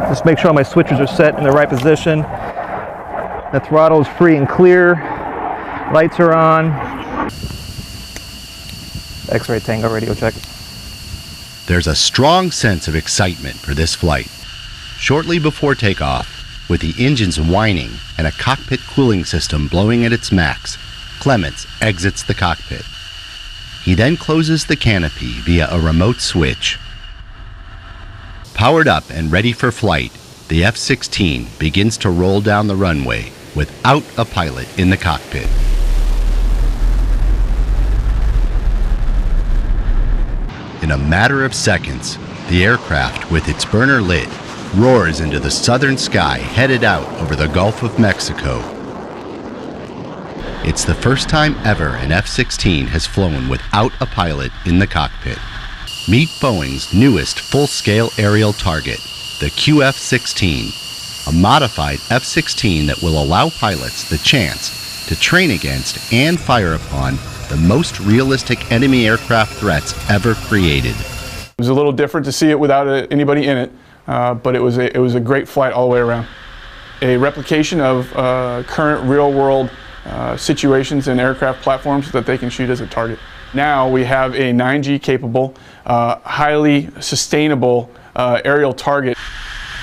Just make sure all my switches are set in the right position. The throttle is free and clear. Lights are on. X-ray Tango radio check. There's a strong sense of excitement for this flight. Shortly before takeoff, with the engines whining and a cockpit cooling system blowing at its max, Clements exits the cockpit. He then closes the canopy via a remote switch. Powered up and ready for flight, the F-16 begins to roll down the runway without a pilot in the cockpit. In a matter of seconds, the aircraft, with its burner lit, roars into the southern sky headed out over the Gulf of Mexico. It's the first time ever an F-16 has flown without a pilot in the cockpit. Meet Boeing's newest full-scale aerial target, the QF-16, a modified F-16 that will allow pilots the chance to train against and fire upon the most realistic enemy aircraft threats ever created. It was a little different to see it without anybody in it, but it was a great flight all the way around. A replication of current real-world situations and aircraft platforms that they can shoot as a target. Now we have a 9G capable, highly sustainable aerial target.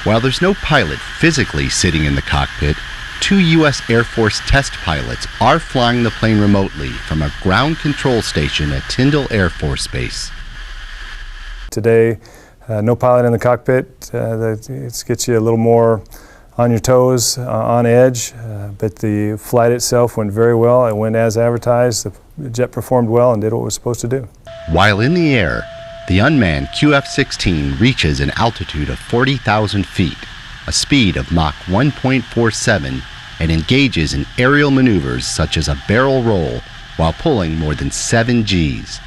While there's no pilot physically sitting in the cockpit, 2 U.S. Air Force test pilots are flying the plane remotely from a ground control station at Tyndall Air Force Base. Today, no pilot in the cockpit. That gets you a little more on your toes, on edge, but the flight itself went very well. It went as advertised. The jet performed well and did what it was supposed to do. While in the air, the unmanned QF-16 reaches an altitude of 40,000 feet, a speed of Mach 1.47, and engages in aerial maneuvers such as a barrel roll while pulling more than 7 Gs.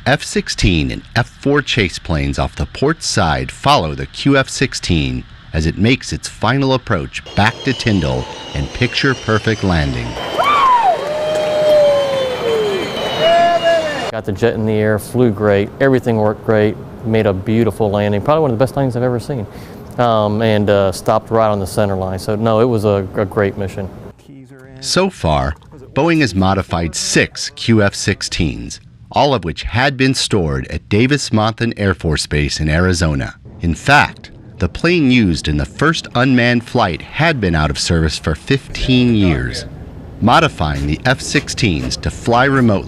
F-16 and F-4 chase planes off the port side follow the QF-16 as it makes its final approach back to Tyndall and picture-perfect landing. Got the jet in the air, flew great, everything worked great, made a beautiful landing, probably one of the best landings I've ever seen, and stopped right on the center line. So no, it was a great mission. So far, Boeing has modified 6 QF-16s, all of which had been stored at Davis-Monthan Air Force Base in Arizona. In fact, the plane used in the first unmanned flight had been out of service for 15 years. Modifying the F-16s to fly remotely